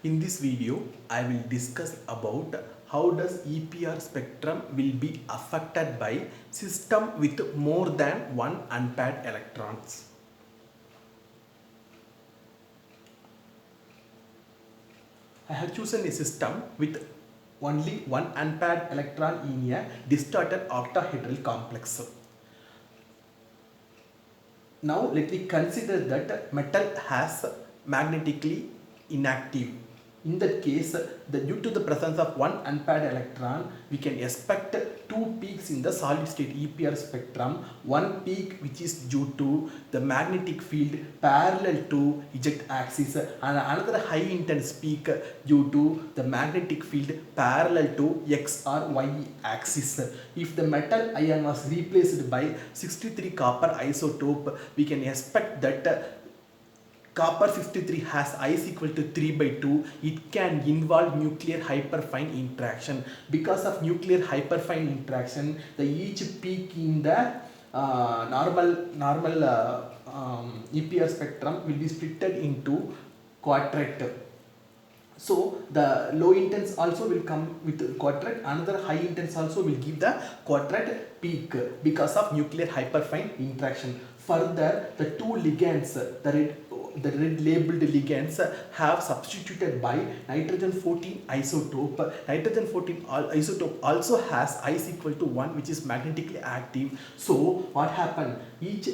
In this video, I will discuss about how does EPR spectrum will be affected by system with more than one unpaired electrons. I have chosen a system with only one unpaired electron in a distorted octahedral complex. Now let me consider that metal has magnetically inactive. In that case, due to the presence of one unpaired electron, we can expect two peaks in the solid state EPR spectrum. One peak which is due to the magnetic field parallel to eject axis, and another high intense peak due to the magnetic field parallel to X or Y axis. If the metal ion was replaced by 63 copper isotope, we can expect that copper 63 has I is equal to 3 by 2. It can involve nuclear hyperfine interaction. Because of nuclear hyperfine interaction, the each peak in the normal EPR spectrum will be split into quadret. So the low intense also will come with quadret, another high intense also will give the quadret peak because of nuclear hyperfine interaction. Further, the two ligands, the red labeled ligands have substituted by nitrogen 14 isotope. Nitrogen 14 isotope also has I is equal to 1, which is magnetically active. So what happened? Each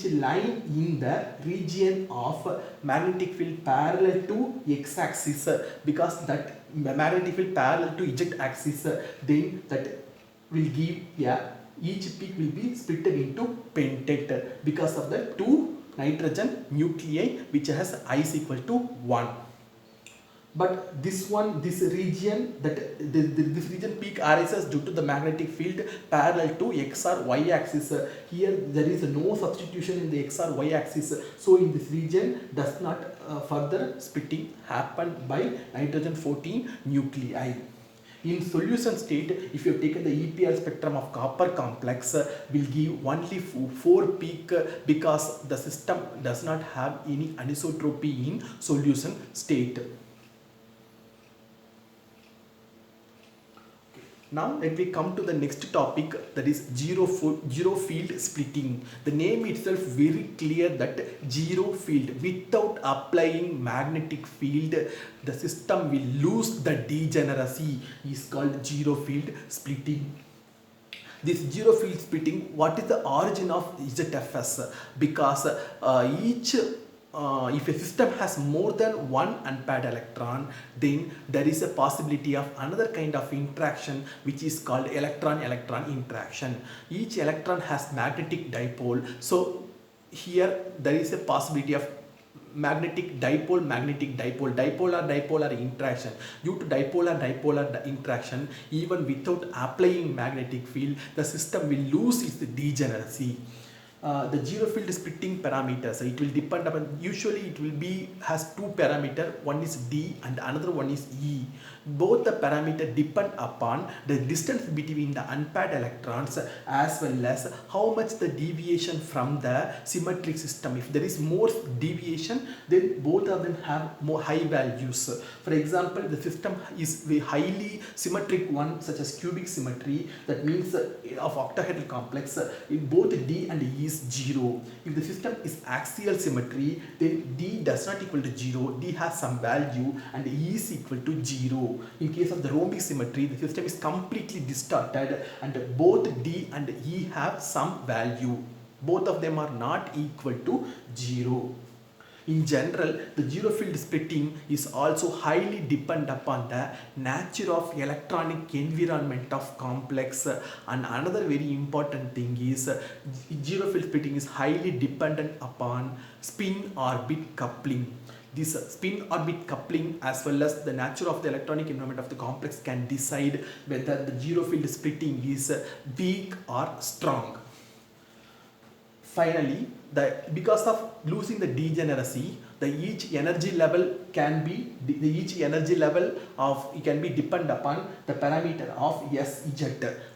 line in the region of magnetic field parallel to x-axis, because that magnetic field parallel to z-axis, then that will give, each peak will be split into pentate because of the two nitrogen nuclei which has I is equal to 1. But this region, this region peak arises due to the magnetic field parallel to x or y axis. Here there is no substitution in the x or y axis, so in this region does not further splitting happen by nitrogen 14 nuclei. In solution state, if you have taken the EPR spectrum of copper complex, will give only 4 peak because the system does not have any anisotropy in solution state. Now let me come to the next topic, that is zero field splitting. The name itself very clear that zero field, without applying magnetic field, the system will lose the degeneracy, is called zero field splitting. This zero field splitting, what is the origin of ZFS? Because if a system has more than one unpaired electron, then there is a possibility of another kind of interaction which is called electron-electron interaction. Each electron has magnetic dipole, so here there is a possibility of magnetic dipole dipolar interaction. Due to dipolar interaction, even without applying magnetic field, the system will lose its degeneracy. The zero field splitting parameters, it will depend upon, usually it will be has two parameter, one is D and another one is E. Both the parameter depend upon the distance between the unpaired electrons as well as how much the deviation from the symmetric system. If there is more deviation, then both of them have more high values. For example, the system is a highly symmetric one, such as cubic symmetry, that means of octahedral complex, in both D and E is 0. If the system is axial symmetry, then D does not equal to 0, D has some value and E is equal to 0. In case of the rhombic symmetry, the system is completely distorted and both D and E have some value. Both of them are not equal to 0. In general, the zero field splitting is also highly dependent upon the nature of electronic environment of complex, and another very important thing is zero field splitting is highly dependent upon spin orbit coupling. This spin orbit coupling as well as the nature of the electronic environment of the complex can decide whether the zero field splitting is weak or strong. Finally, because of losing the degeneracy, each energy level can be depend upon the parameter of Sz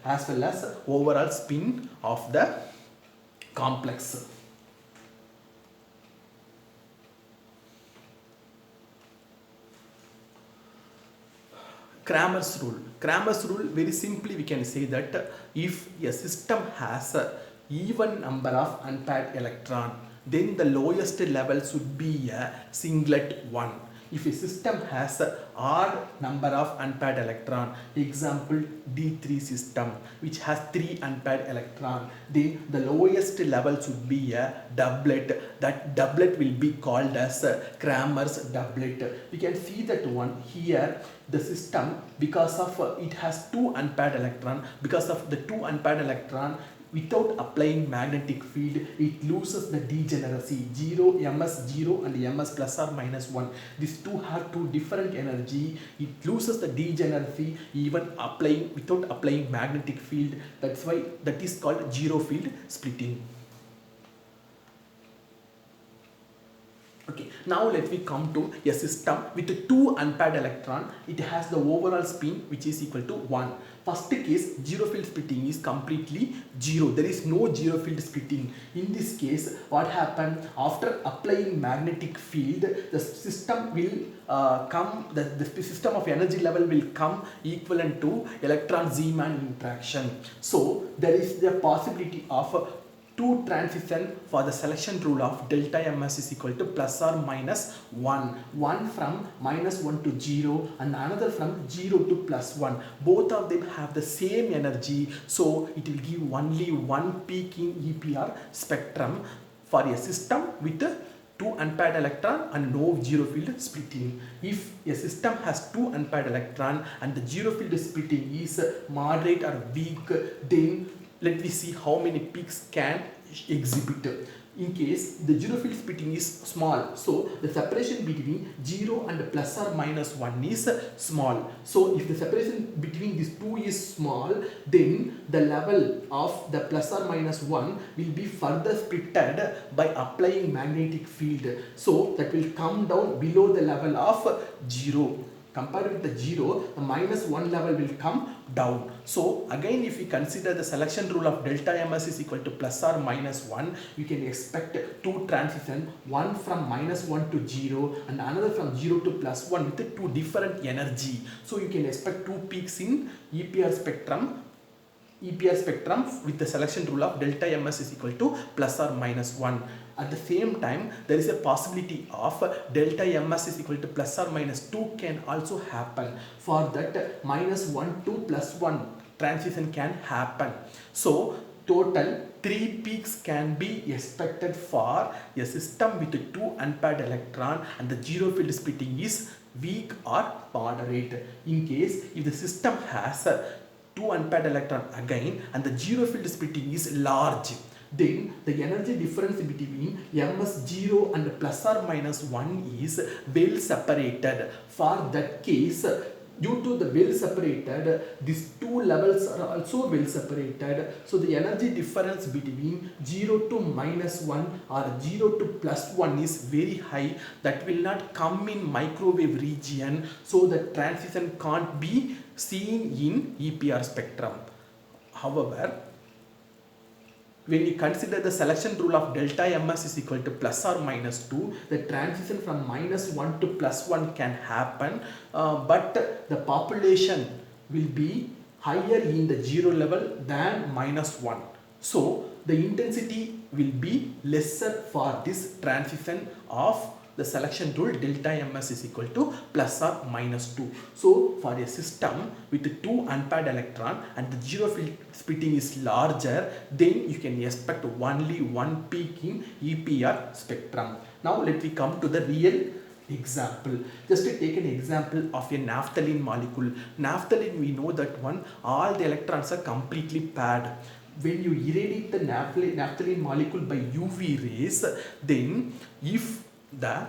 as well as overall spin of the complex. Cramer's rule. Cramer's rule, very simply we can say that if a system has a even number of unpaired electron, then the lowest level should be a singlet 1. If a system has a odd number of unpaired electron, example D3 system which has 3 unpaired electron, then the lowest level should be a doublet. That doublet will be called as Cramer's doublet. We can see that one here. The system, because of it has 2 unpaired electron, because of the 2 unpaired electron, without applying magnetic field, it loses the degeneracy 0, ms 0 and ms plus or minus 1. These two have two different energy. It loses the degeneracy even without applying magnetic field. That's why that is called zero field splitting. Okay, now let me come to a system with 2 unpaired electron. It has the overall spin which is equal to 1. First case, zero field splitting is completely 0. There is no zero field splitting. In this case, what happened? After applying magnetic field, the system will the system of energy level will come equivalent to electron Zeeman interaction. So there is the possibility of 2 transition for the selection rule of delta ms is equal to plus or minus 1. One from minus 1 to 0 and another from 0 to plus 1. Both of them have the same energy, so it will give only one peak in EPR spectrum for a system with 2 unpaired electron and no zero field splitting. If a system has 2 unpaired electron and the zero field splitting is moderate or weak, then let me see how many peaks can exhibit. In case the zero field splitting is small, so the separation between 0 and plus or minus 1 is small. So if the separation between these two is small, then the level of the plus or minus 1 will be further splitted by applying magnetic field. So that will come down below the level of 0. Compared with the 0, the minus 1 level will come down. So again, if we consider the selection rule of delta ms is equal to plus or minus 1, you can expect 2 transition, one from minus 1 to 0 and another from 0 to plus 1 with 2 different energy. So you can expect 2 peaks in EPR spectrum with the selection rule of delta ms is equal to plus or minus 1. At the same time, there is a possibility of delta ms is equal to plus or minus 2 can also happen. For that, minus 1 to plus 1 transition can happen. So total 3 peaks can be expected for a system with 2 unpaired electron and the zero field splitting is weak or moderate. In case if the system has 2 unpaired electron again and the zero field splitting is large, then the energy difference between ms0 and plus or minus 1 is well separated. For that case, due to the well separated, these two levels are also well separated. So the energy difference between 0 to minus 1 or 0 to plus 1 is very high. That will not come in microwave region. So the transition can't be seen in EPR spectrum. However, when you consider the selection rule of delta ms is equal to plus or minus 2, the transition from minus 1 to plus 1 can happen, but the population will be higher in the 0 level than minus 1. So the intensity will be lesser for this transition of the selection rule delta ms is equal to plus or minus 2. So for a system with 2 unpaired electron and the zero field splitting is larger, then you can expect only one peak in EPR spectrum. Now let me come to the real example. Just to take an example of a naphthalene molecule. Naphthalene, we know that all the electrons are completely paired. When you irradiate the naphthalene molecule by UV rays, then if the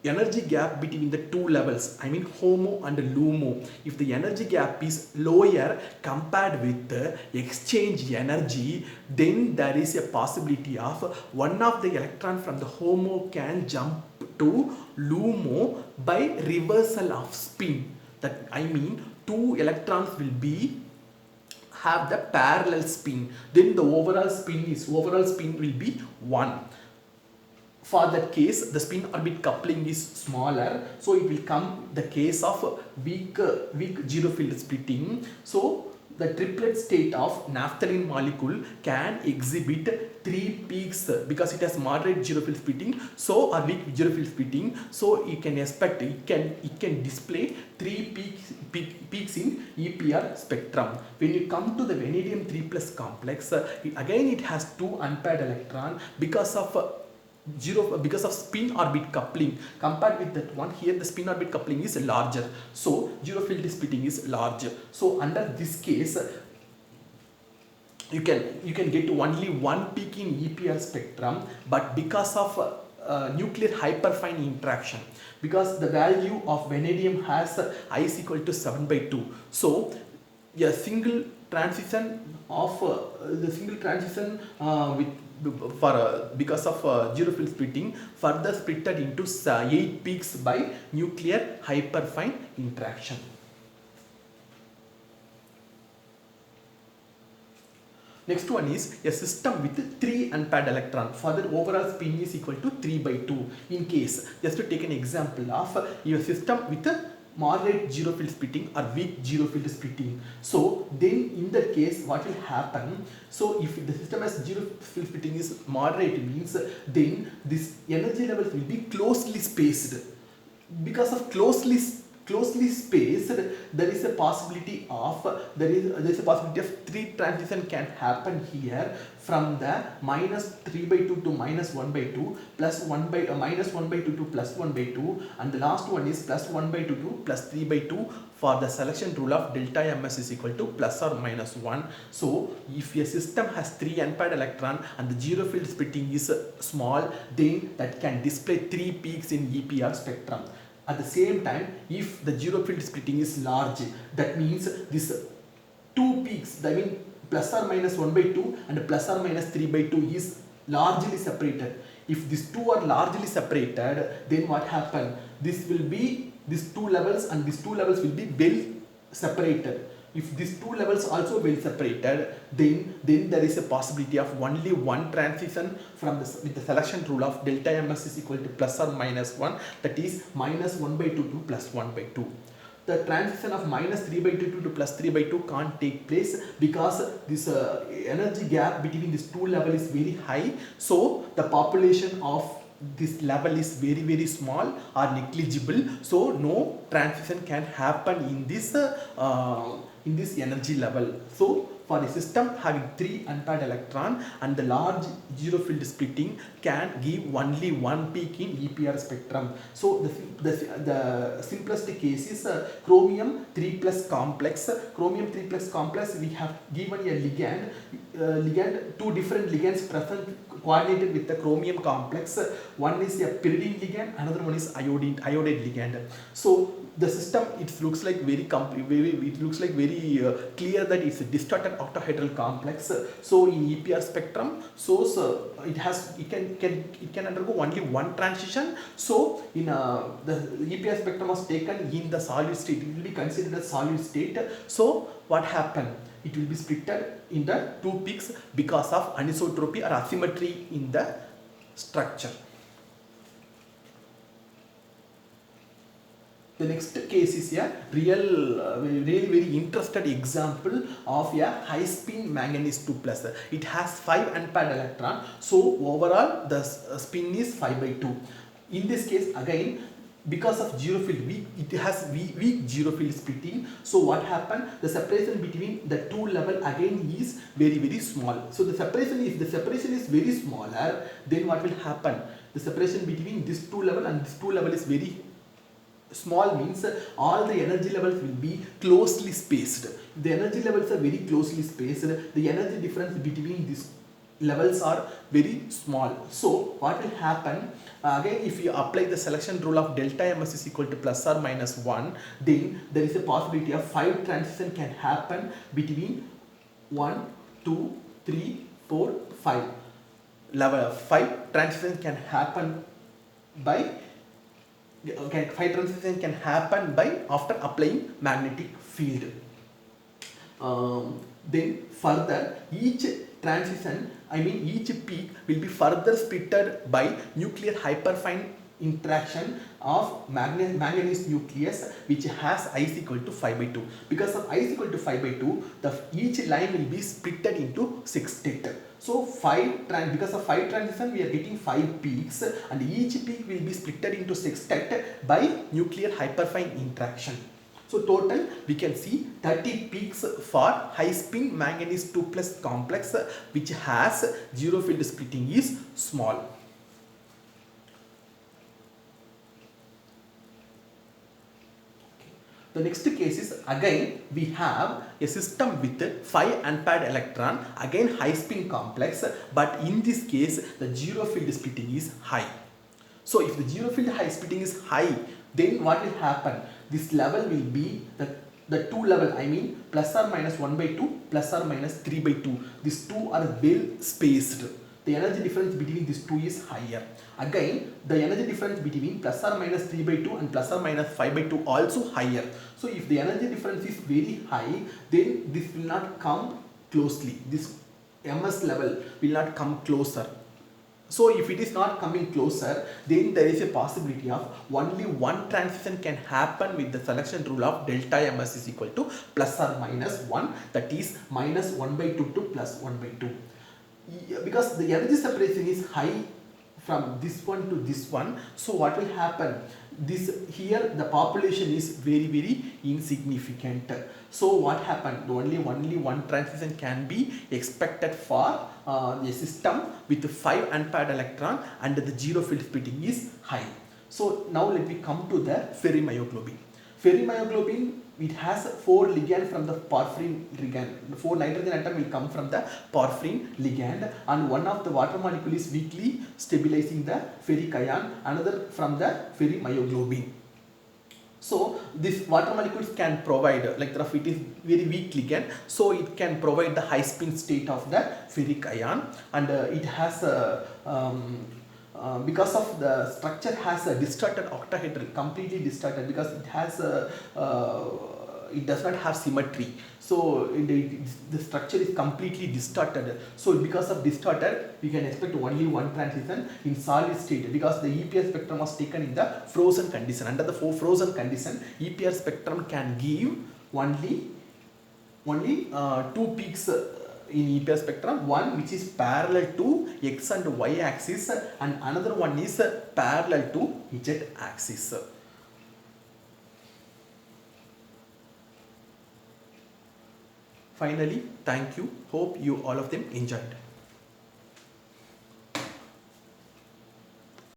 energy gap between the two levels, I mean HOMO and LUMO, if the energy gap is lower compared with the exchange energy, then there is a possibility of one of the electron from the HOMO can jump to LUMO by reversal of spin. That I mean 2 electrons will have the parallel spin, then the overall spin will be 1. For that case, the spin orbit coupling is smaller, so it will come the case of weak zero field splitting. So the triplet state of naphthalene molecule can exhibit three peaks because it has moderate zero field splitting, so or weak zero field splitting. So you can expect it can display three peaks in EPR spectrum. When you come to the vanadium 3 plus complex, again it has two unpaired electron because of spin orbit coupling. Compared with that one, here the spin orbit coupling is larger, so zero field splitting is larger. So under this case, you can get only one peak in EPR spectrum, but because of nuclear hyperfine interaction, because the value of vanadium has I is equal to 7/2, so a single transition of with for because of zero field splitting further splitted into 8 peaks by nuclear hyperfine interaction. Next one is a system with 3 unpaired electrons. For that, overall spin is equal to 3/2. In case, just to take an example of your system with a moderate zero field splitting or weak zero field splitting. So then in that case, what will happen? So if the system has zero field splitting is moderate, means then this energy levels will be closely spaced. Because of closely spaced, there is a possibility of three transition can happen here, from the -3/2 to -1/2, plus -1/2 to +1/2, and the last one is +1/2 to +3/2 for the selection rule of delta ms is equal to ±1. So if a system has 3 unpaired electron and the zero field splitting is small, then that can display 3 peaks in EPR spectrum. At the same time, if the zero field splitting is large, that means this 2 peaks, I mean ±1/2 and ±3/2 is largely separated. If these two are largely separated, then what happen? This will be these two levels and these two levels will be well separated. If these two levels also well separated, then there is a possibility of only one transition from with the selection rule of delta ms is equal to ±1, that is -1/2 to +1/2. The transition of -3/2 to +3/2 can't take place because this energy gap between these two levels is very high. So the population of this level is very small or negligible. So no transition can happen in this energy level. So for a system having 3 unpaired electron and the large zero field splitting can give only one peak in EPR spectrum. So the simplest case is chromium 3 plus complex. Chromium 3 plus complex, we have given a ligand, two different ligands present coordinated with the chromium complex. One is a pyridine ligand, another one is iodide ligand. So the system, it looks like very clear that it's a distorted octahedral complex. So in EPR spectrum, it can undergo only one transition. So in the EPR spectrum was taken in the solid state, it will be considered as solid state. So what happened? It will be splitted in the 2 peaks because of anisotropy or asymmetry in the structure. The next case is a really very interested example of a high spin manganese 2 plus. It has 5 unpaired electron, so overall the spin is 5/2. In this case, again, because of zero field, it has weak zero field splitting. So what happened? The separation between the two level again is very small. So if the separation is very smaller, then what will happen? The separation between this two level and this two level is very small, means all the energy levels will be closely spaced. The energy levels are very closely spaced. The energy difference between these levels are very small. So what will happen? Again, if you apply the selection rule of delta ms is equal to ±1, then there is a possibility of 5 transition can happen between 1, 2, 3, 4, 5. Level 5 transition can happen by after applying magnetic field. Then further, each transition, I mean each peak will be further splitted by nuclear hyperfine interaction of manganese nucleus, which has I is equal to 5 by 2. Because of I is equal to 5 by 2, each line will be splitted into sextet. So because of 5 transition we are getting 5 peaks, and each peak will be splitted into sextet by nuclear hyperfine interaction. So total we can see 30 peaks for high spin manganese 2 plus complex, which has zero field splitting is small. The next case is again we have a system with 5 unpaired electron, again high spin complex, but in this case the zero field splitting is high. So if the zero field high splitting is high, then what will happen? This level will be the two level, I mean plus or minus 1 by 2 plus or minus 3 by 2. These two are well spaced. The energy difference between these two is higher. Again, the energy difference between plus or minus 3 by 2 and plus or minus 5 by 2 also higher. So if the energy difference is very high, then this will not come closely. This MS level will not come closer. So if it is not coming closer, then there is a possibility of only one transition can happen with the selection rule of delta MS is equal to plus or minus 1, that is minus 1 by 2 to plus 1 by 2. Because the energy separation is high from this one to this one, so what will happen? This here the population is very insignificant. So what happened? Only one transition can be expected for a system with 5 unpaired electron and the zero field splitting is high. So now let me come to the ferrimyoglobin. Ferrimyoglobin, it has 4 ligand from the porphyrin ligand. 4 nitrogen atom will come from the porphyrin ligand, and one of the water molecule is weakly stabilizing the ferric ion, another from the ferrimyoglobin. So these water molecules can provide, like if it is very weak ligand, so it can provide the high spin state of the ferric ion, and it has a because of the structure has a distorted octahedral, completely distorted, because it has a it does not have symmetry. So the structure is completely distorted. So because of distorted, we can expect only one transition in solid state, because the EPR spectrum was taken in the frozen condition. Under the frozen condition, EPR spectrum can give only 2 peaks in EPR spectrum, one which is parallel to X and Y axis, and another one is parallel to Z axis. Finally, thank you. Hope you all of them enjoyed.